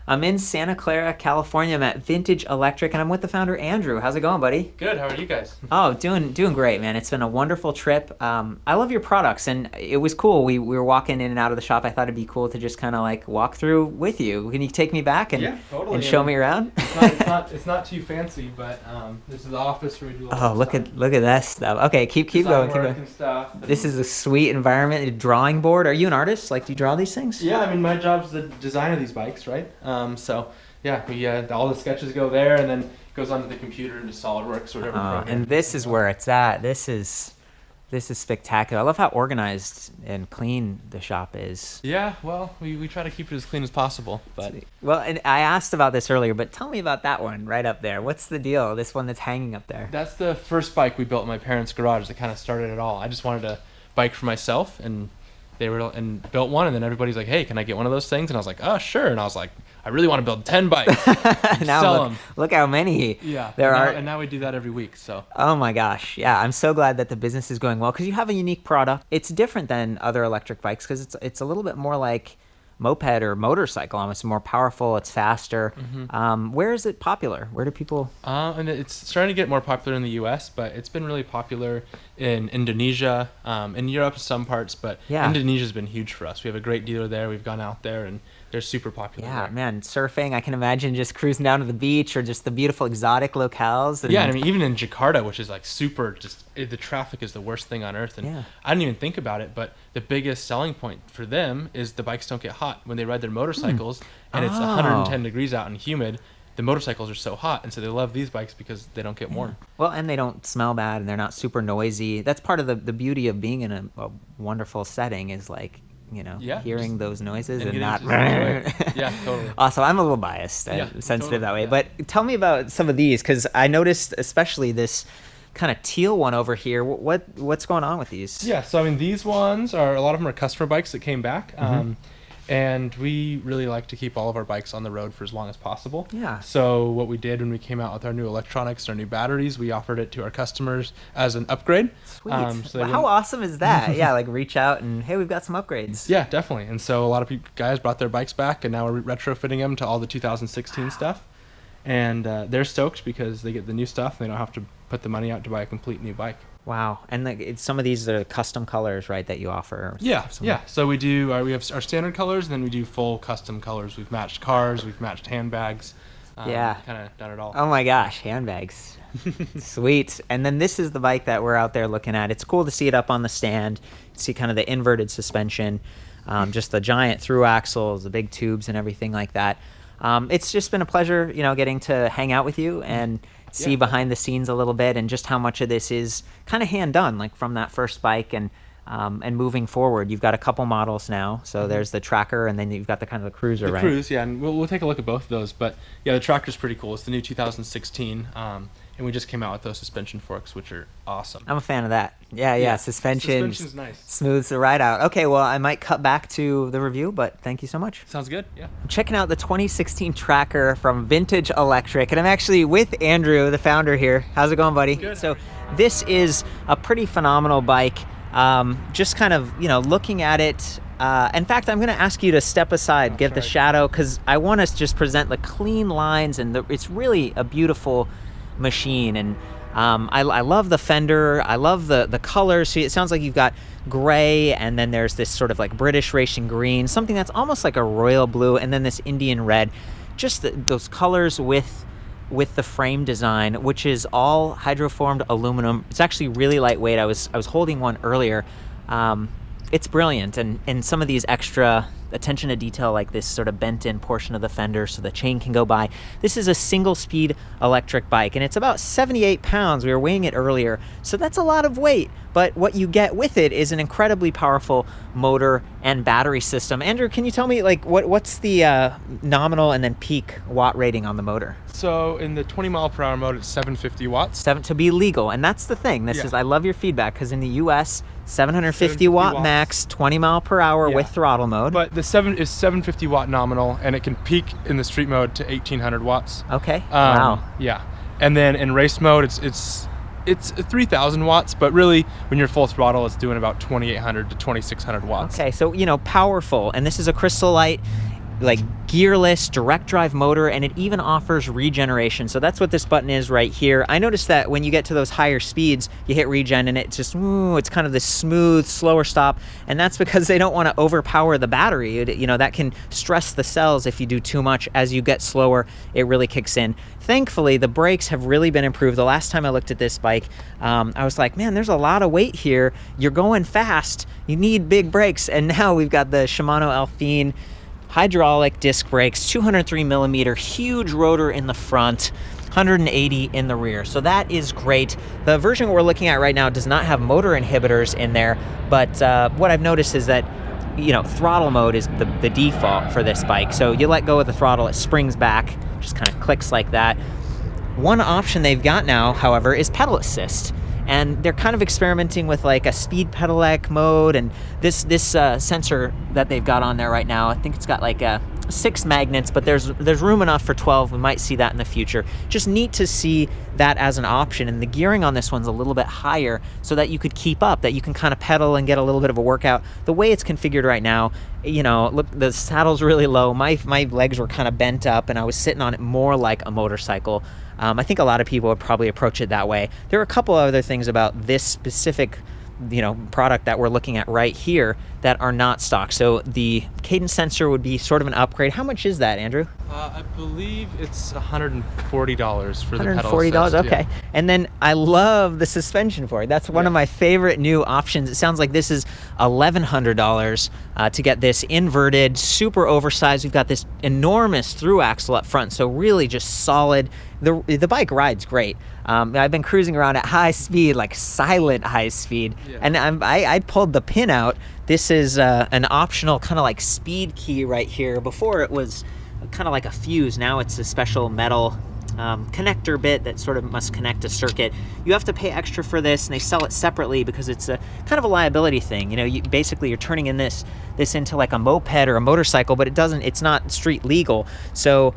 I'm in Santa Clara, California. I'm at Vintage Electric, and I'm with the founder, Andrew. How's it going, buddy? Good. How are you guys? Oh, doing great, man. It's been a wonderful trip. I love your products, and it was cool. We were walking in and out of the shop. I thought it'd be cool to just kind of like walk through with you. Can you take me back and, yeah, totally. and show me around? It's not too fancy, but this is the office where we do. Oh, look at that stuff. Okay, keep going. Keep going. And stuff. This is a sweet environment. A drawing board. Are you an artist? Like, do you draw these things? Yeah, I mean, my job's the design of these bikes, right? So yeah, we all the sketches go there, and then it goes onto the computer into SolidWorks or whatever. And this is where it's at. This is spectacular. I love how organized and clean the shop is. Yeah, well, we try to keep it as clean as possible. But well, and I asked about this earlier, but tell me about that one right up there. What's the deal? This one that's hanging up there. That's the first bike we built in my parents' garage that kind of started it all. I just wanted a bike for myself, and they built one, and then everybody's like, "Hey, can I get one of those things?" And I was like, "Oh, sure." And I was like, "I really want to build 10 bikes." Now look how many there are. And now we do that every week. So. Oh my gosh, yeah! I'm so glad that the business is going well because you have a unique product. It's different than other electric bikes because it's a little bit more like moped or motorcycle. Almost more powerful. It's faster. Mm-hmm. Where is it popular? Where do people? And it's starting to get more popular in the U.S., but it's been really popular in Indonesia, in Europe, some parts. But yeah. Indonesia's been huge for us. We have a great dealer there. We've gone out there and they're super popular. Yeah, there. Man, surfing. I can imagine just cruising down to the beach or just the beautiful exotic locales. Yeah, and I mean, even in Jakarta, which is like super, the traffic is the worst thing on earth. And yeah. I didn't even think about it, but the biggest selling point for them is the bikes don't get hot when they ride their motorcycles, and it's 110 degrees out and humid. The motorcycles are so hot, and so they love these bikes because they don't get warm. Well, and they don't smell bad, and they're not super noisy. That's part of the beauty of being in a wonderful setting is like, hearing those noises and not. Yeah, totally. Also, I'm a little biased, sensitive totally, that way. Yeah. But tell me about some of these, because I noticed especially this kind of teal one over here. What's going on with these? Yeah, so I mean, these ones a lot of them are customer bikes that came back. Mm-hmm. And we really like to keep all of our bikes on the road for as long as possible. Yeah. So what we did when we came out with our new electronics, our new batteries, we offered it to our customers as an upgrade. Sweet. How awesome is that? Yeah, like reach out and, hey, we've got some upgrades. Yeah, definitely. And so a lot of guys brought their bikes back, and now we're retrofitting them to all the 2016 stuff. And they're stoked because they get the new stuff, and they don't have to put the money out to buy a complete new bike. Wow. And some of these are custom colors, right, that you offer? Yeah. So we do we have our standard colors, and then we do full custom colors. We've matched cars, we've matched handbags. Yeah. Kind of done it all. Oh my gosh, handbags. Sweet. And then this is the bike that we're out there looking at. It's cool to see it up on the stand. See kind of the inverted suspension, just the giant through axles, the big tubes and everything like that. It's just been a pleasure, getting to hang out with you and see behind the scenes a little bit and just how much of this is kind of hand done, like from that first bike and moving forward. You've got a couple models now. So there's the tracker, and then you've got the kind of the cruiser, right? The cruise, yeah. And we'll take a look at both of those. But yeah, the tracker's pretty cool. It's the new 2016. And we just came out with those suspension forks, which are awesome. I'm a fan of that. Yeah. Suspension's nice. Smooths the ride out. Okay, well, I might cut back to the review, but thank you so much. Sounds good, yeah. I'm checking out the 2016 tracker from Vintage Electric, and I'm actually with Andrew, the founder here. How's it going, buddy? Good. So this is a pretty phenomenal bike. Just kind of, looking at it. In fact, I'm going to ask you to step aside, get the shadow, because I want to just present the clean lines, and it's really a beautiful machine. And I love the fender. I love the colors. So it sounds like you've got gray, and then there's this sort of like British racing green, something that's almost like a royal blue, and then this Indian red. Just those colors with the frame design, which is all hydroformed aluminum. It's actually really lightweight. I was holding one earlier. It's brilliant, and some of these extra attention to detail, like this sort of bent in portion of the fender so the chain can go by. This is a single speed electric bike, and it's about 78 pounds. We were weighing it earlier, so that's a lot of weight, but what you get with it is an incredibly powerful motor and battery system. Andrew, can you tell me what's the nominal and then peak watt rating on the motor? So in the 20 mile per hour mode, it's 750 watts. To be legal, and that's the thing. I love your feedback, because in the US, 750 watt max, 20 mile per hour with throttle mode. But the 750 watt nominal, and it can peak in the street mode to 1800 watts. Okay. Wow. Yeah. And then in race mode, it's 3000 watts, but really when you're full throttle, it's doing about 2800 to 2600 watts. Okay, so powerful, and this is a crystal light. like gearless direct drive motor, and it even offers regeneration. So that's what this button is right here. I noticed that when you get to those higher speeds, you hit regen and it's just, it's kind of this smooth, slower stop. And that's because they don't want to overpower the battery. You know, that can stress the cells if you do too much. As you get slower, it really kicks in. Thankfully, the brakes have really been improved. The last time I looked at this bike, I was like, man, there's a lot of weight here. You're going fast. You need big brakes. And now we've got the Shimano Alpine hydraulic disc brakes, 203 millimeter, huge rotor in the front, 180 in the rear. So that is great. The version we're looking at right now does not have motor inhibitors in there, but what I've noticed is that, you know, throttle mode is the default for this bike. So you let go of the throttle, it springs back, just kind of clicks like that. One option they've got now, however, is pedal assist. And they're kind of experimenting with like a speed pedelec mode, and this sensor that they've got on there right now, I think it's got like 6 magnets, but there's room enough for 12. We might see that in the future. Just neat to see that as an option. And the gearing on this one's a little bit higher so that you could keep up, that you can kind of pedal and get a little bit of a workout. The way it's configured right now, you know, look, the saddle's really low. My legs were kind of bent up, and I was sitting on it more like a motorcycle. I think a lot of people would probably approach it that way. There are a couple of other things about this specific, you know, product that we're looking at right here that are not stock. So the cadence sensor would be sort of an upgrade. How much is that, Andrew? I believe it's $140 for the pedal $140, assist, okay. yeah. And then I love the suspension for it. That's one of my favorite new options. It sounds like this is $1,100 to get this inverted, super oversized. We've got this enormous through axle up front, so really just solid. The bike rides great. I've been cruising around at high speed, like silent high speed, and I pulled the pin out. This is an optional kind of like speed key right here. Before it was kind of like a fuse. Now it's a special metal connector bit that sort of must connect a circuit. You have to pay extra for this, and they sell it separately because it's a kind of a liability thing. You know, basically you're turning in this into like a moped or a motorcycle, but it's not street legal. So,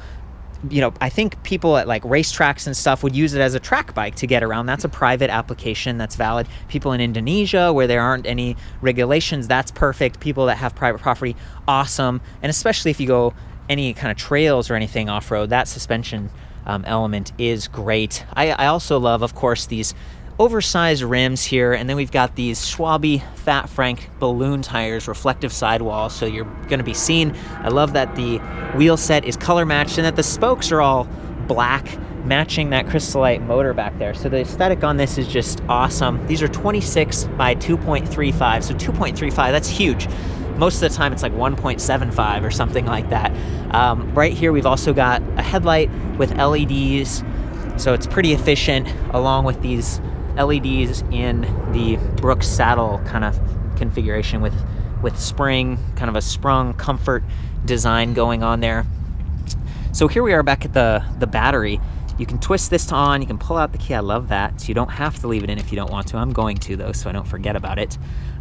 you know, I think people at like racetracks and stuff would use it as a track bike to get around. That's a private application that's valid. People in Indonesia where there aren't any regulations, that's perfect. People that have private property, awesome. And especially if you go any kind of trails or anything off-road, that suspension element is great. I also love, of course, these oversized rims here, and then we've got these Schwalbe Fat Frank balloon tires, reflective sidewalls, so you're going to be seen. I love that the wheel set is color matched and that the spokes are all black, matching that crystallite motor back there. So the aesthetic on this is just awesome. These are 26 by 2.35, so 2.35, that's huge. Most of the time it's like 1.75 or something like that. Right here we've also got a headlight with LEDs, so it's pretty efficient, along with these LEDs in the Brooks saddle kind of configuration with spring, kind of a sprung comfort design going on there. So here we are back at the battery. You can twist this on, you can pull out the key. I love that. So you don't have to leave it in if you don't want to. I'm going to though, so I don't forget about it.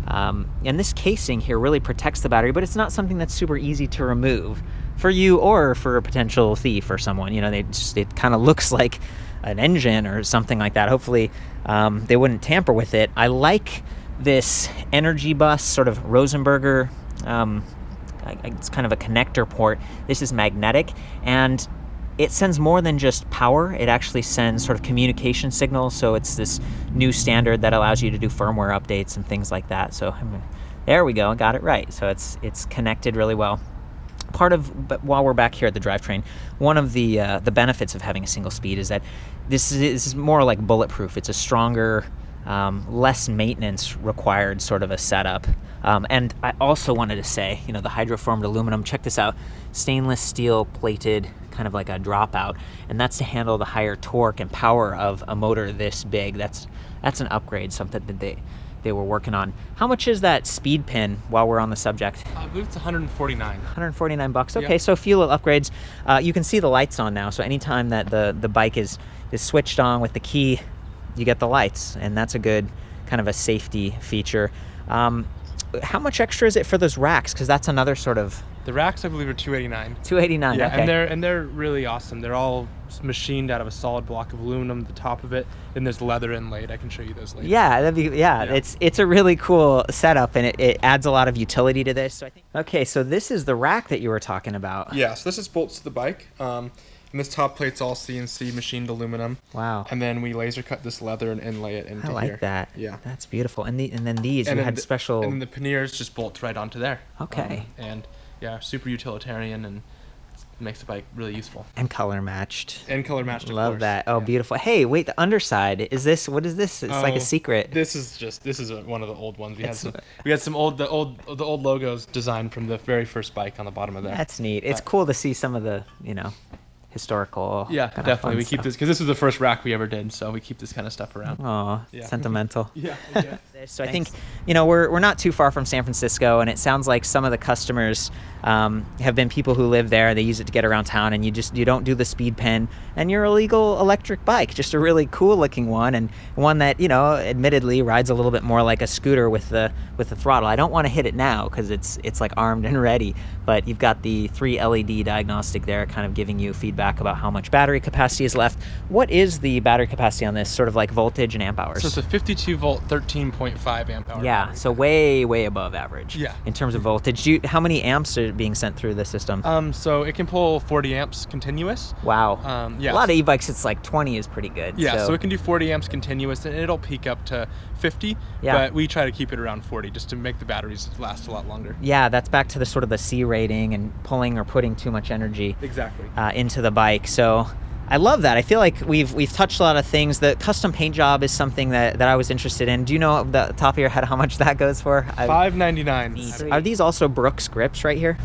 And this casing here really protects the battery, but it's not something that's super easy to remove for you or for a potential thief or someone. You know, it kind of looks like an engine or something like that. Hopefully they wouldn't tamper with it. I like this energy bus, sort of Rosenberger. It's kind of a connector port. This is magnetic, and it sends more than just power. It actually sends sort of communication signals. So it's this new standard that allows you to do firmware updates and things like that. So there we go, I got it right. So it's connected really well. But while we're back here at the drivetrain, one of the benefits of having a single speed is that this is more like bulletproof. It's a stronger, less maintenance required sort of a setup. And I also wanted to say, you know, the hydroformed aluminum, check this out, stainless steel plated, kind of like a dropout, and that's to handle the higher torque and power of a motor this big. That's an upgrade, something that they were working on. How much is that speed pin while we're on the subject? I believe it's $149. $149. Okay, yep. So a few little upgrades. You can see the lights on now, so anytime that the bike is switched on with the key, you get the lights, and that's a good kind of a safety feature. How much extra is it for those racks? Because that's another sort of The racks, I believe, are $289. $289. Yeah, okay. and they're really awesome. They're all machined out of a solid block of aluminum. The top of it, and there's leather inlaid. I can show you those later. Yeah, it's a really cool setup, and it adds a lot of utility to this. So I think. Okay, so this is the rack that you were talking about. Yeah, so this is bolts to the bike. And this top plate's all CNC machined aluminum. Wow. And then we laser cut this leather and inlay it into here. I like that. Yeah. That's beautiful. And then these, and you had special. And then the panniers just bolt right onto there. Okay. And yeah, super utilitarian and makes the bike really useful. And color matched. And color matched, of Love course. that. Oh, yeah. Beautiful. Hey, wait, the underside. What is this? It's like a secret. This is one of the old ones. We had some old logos designed from the very first bike on the bottom of there. That's neat. It's cool to see some of the, historical. Yeah, definitely. We keep this because this was the first rack we ever did, so we keep this kind of stuff around. Oh, yeah. Sentimental. Yeah. So I think, we're not too far from San Francisco, and it sounds like some of the customers have been people who live there. They use it to get around town, and you don't do the speed pen, and you're a legal electric bike, just a really cool looking one, and one that, admittedly rides a little bit more like a scooter with the throttle. I don't want to hit it now because it's like armed and ready, but you've got the 3 LED diagnostic there kind of giving you feedback about how much battery capacity is left. What is the battery capacity on this, sort of like voltage and amp hours? So it's a 52 volt, 13.5 amp hour. Yeah, battery. So way above average. Yeah. In terms of voltage. How many amps are being sent through the system? So it can pull 40 amps continuous. Wow. Yeah. A lot of e-bikes, it's like 20 is pretty good. Yeah, so it can do 40 amps continuous, and it'll peak up to 50. Yeah. But we try to keep it around 40 just to make the batteries last a lot longer. Yeah, that's back to the sort of the C rating and pulling or putting too much energy Exactly. Into the bike. So I love that. I feel like we've touched a lot of things. The custom paint job is something that I was interested in. Do you know off the top of your head how much that goes for? $5.99. Are these also Brooks grips right here?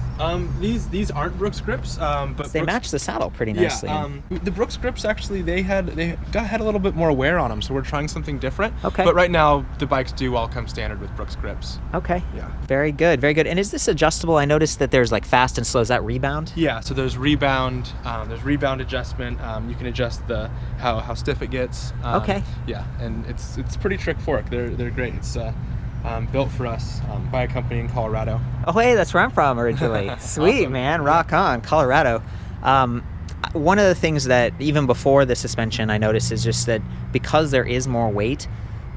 These aren't Brooks grips, but They match the saddle pretty nicely. Yeah, the Brooks grips actually they had a little bit more wear on them, so we're trying something different. Okay. But right now the bikes do all come standard with Brooks grips. Okay. Yeah. Very good. And is this adjustable? I noticed that there's like fast and slow. Is that rebound? Yeah. So there's rebound. There's rebound adjustment. You can adjust how stiff it gets. Okay. Yeah, and it's pretty trick fork. They're great. It's built for us by a company in Colorado. Oh, hey, that's where I'm from originally. Sweet, Awesome. Man. Rock on, Colorado. One of the things that even before the suspension I noticed is just that because there is more weight,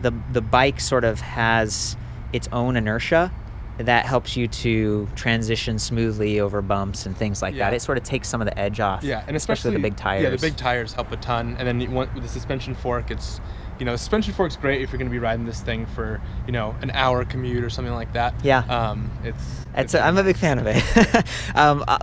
the bike sort of has its own inertia that helps you to transition smoothly over bumps and things like that. It sort of takes some of the edge off. Yeah, and especially the big tires. Yeah, the big tires help a ton. And then with the suspension fork, it's the suspension fork's great if you're going to be riding this thing for an hour commute or something like that. Yeah. I'm a big fan of it.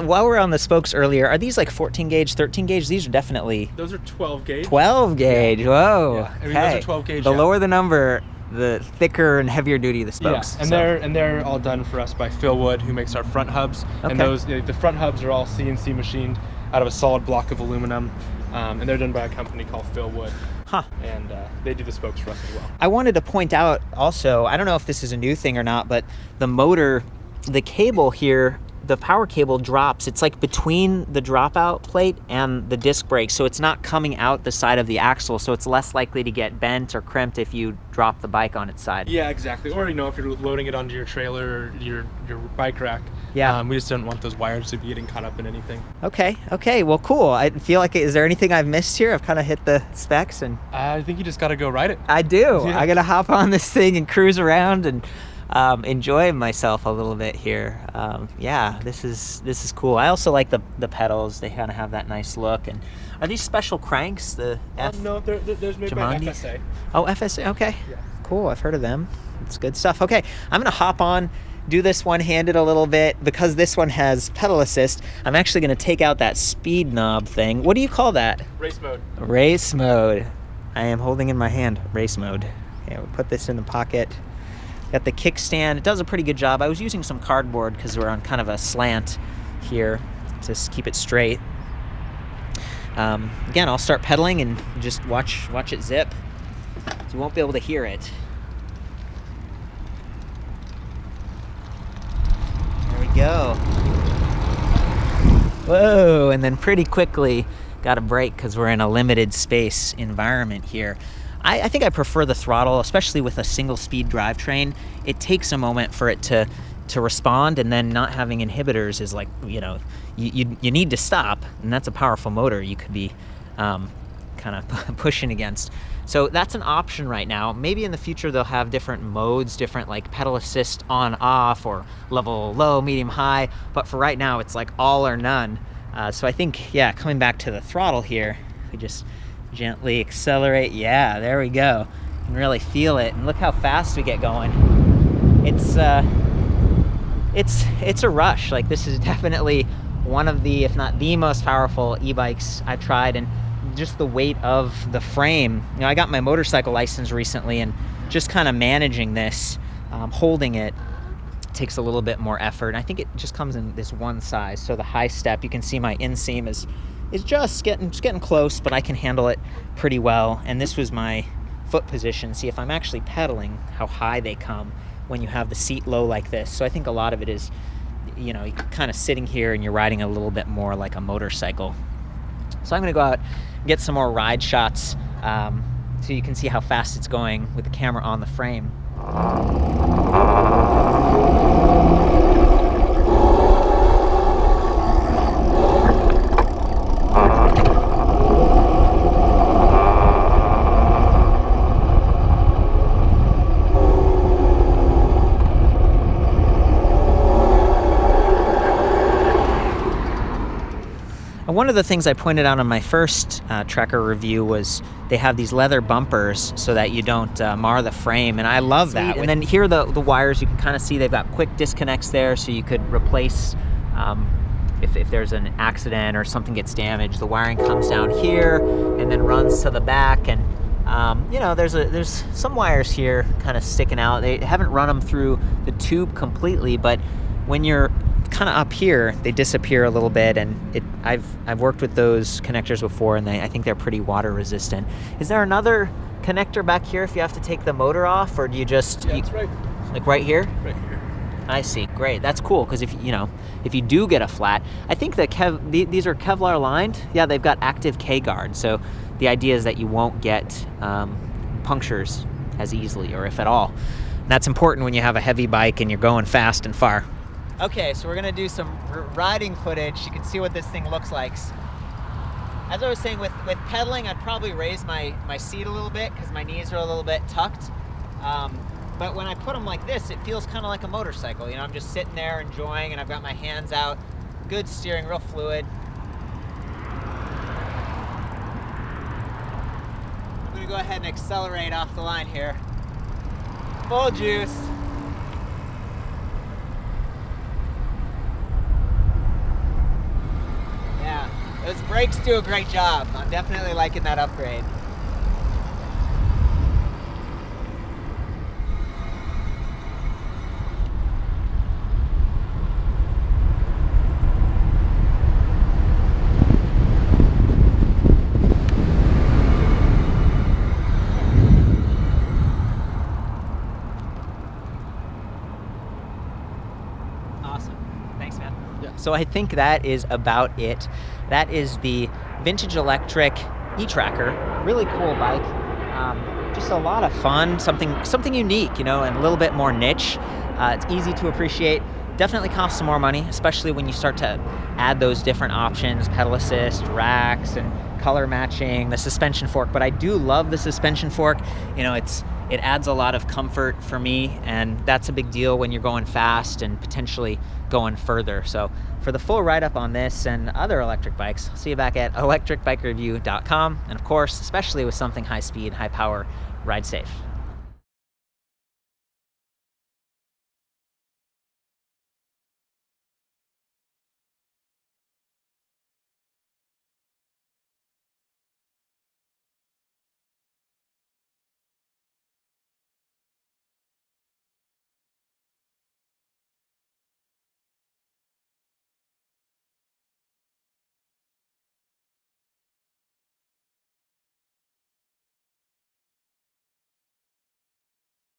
While we're on the spokes earlier, are these like 14 gauge, 13 gauge? These are definitely. Those are 12 gauge. 12 gauge. Yeah. Whoa. Yeah. I mean, okay. those are 12 gauge. The lower the number, the thicker and heavier duty the spokes. Yeah, and they're all done for us by Phil Wood, who makes our front hubs. Okay. And the front hubs are all CNC machined out of a solid block of aluminum, and they're done by a company called Phil Wood. Huh. And they do the spokes for us as well. I wanted to point out also, I don't know if this is a new thing or not, but the motor, the cable here, the power cable drops. It's like between the dropout plate and the disc brake, so it's not coming out the side of the axle, so it's less likely to get bent or crimped if you drop the bike on its side. Yeah, exactly. Or if you're loading it onto your trailer or your bike rack. Yeah. We just don't want those wires to be getting caught up in anything. Okay. Well, cool. I feel like, is there anything I've missed here? I've kind of hit the specs and. I think you just got to go ride it. I do. Yeah. I got to hop on this thing and cruise around and enjoy myself a little bit here. This is cool. I also like the pedals. They kind of have that nice look. And are these special cranks? No, there's made by FSA. Oh, FSA. Okay. Yeah. Cool. I've heard of them. It's good stuff. Okay, I'm gonna hop on, do this one-handed a little bit because this one has pedal assist. I'm actually gonna take out that speed knob thing. What do you call that? Race mode. Race mode. I am holding in my hand race mode. Okay, we'll put this in the pocket. Got the kickstand. It does a pretty good job. I was using some cardboard because we're on kind of a slant here to keep it straight. Again, I'll start pedaling and just watch it zip. So you won't be able to hear it. There we go. Whoa, and then pretty quickly got a brake because we're in a limited space environment here. I think I prefer the throttle, especially with a single speed drivetrain. It takes a moment for it to to respond, and then not having inhibitors is like, you know, you need to stop, and that's a powerful motor you could be kind of pushing against. So that's an option right now. Maybe in the future they'll have different modes, different like pedal assist on off or level low, medium, high, but for right now it's like all or none. So I think, yeah, coming back to the throttle here, we just gently accelerate. Yeah, there we go. You can really feel it, and look how fast we get going. It's a rush. Like, this is definitely one of the, if not the most powerful e-bikes I've tried, and just the weight of the frame. You know, I got my motorcycle license recently, and just kind of managing this, holding it, takes a little bit more effort. And I think it just comes in this one size. So the high step, you can see my inseam is just getting close, but I can handle it pretty well. And this was my foot position. See, if I'm actually pedaling, how high they come when you have the seat low like this. So I think a lot of it is, you know, you're kind of sitting here and you're riding a little bit more like a motorcycle. So I'm gonna go out and get some more ride shots so you can see how fast it's going with the camera on the frame. One of the things I pointed out on my first Trekker review was they have these leather bumpers so that you don't mar the frame, and I love that. And then here are the wires. You can kind of see they've got quick disconnects there, so you could replace if there's an accident or something gets damaged. The wiring comes down here and then runs to the back, and you know, there's some wires here kind of sticking out. They haven't run them through the tube completely, but when you're kind of up here, they disappear a little bit, and I've worked with those connectors before, and I think they're pretty water resistant. Is there another connector back here if you have to take the motor off, or do you just... Yeah, it's right. Like right here? Right here. I see. Great. That's cool, because if you do get a flat, I think these are Kevlar lined. Yeah, they've got active K-guard, so the idea is that you won't get punctures as easily, or if at all. And that's important when you have a heavy bike and you're going fast and far. Okay, so we're gonna do some riding footage. You can see what this thing looks like. As I was saying, with pedaling, I'd probably raise my seat a little bit because my knees are a little bit tucked. But when I put them like this, it feels kind of like a motorcycle. You know, I'm just sitting there enjoying, and I've got my hands out. Good steering, real fluid. I'm gonna go ahead and accelerate off the line here. Full juice. Those brakes do a great job. I'm definitely liking that upgrade. Awesome. Thanks, man. Yeah. So I think that is about it. That is the Vintage Electric e-Tracker. Really cool bike. Just a lot of fun, something unique, you know, and a little bit more niche. It's easy to appreciate. Definitely costs some more money, especially when you start to add those different options, pedal assist, racks, and color matching, the suspension fork. But I do love the suspension fork. You know, it adds a lot of comfort for me, and that's a big deal when you're going fast and potentially going further. So for the full write-up on this and other electric bikes, I'll see you back at ElectricBikeReview.com. And of course, especially with something high speed, high power, ride safe.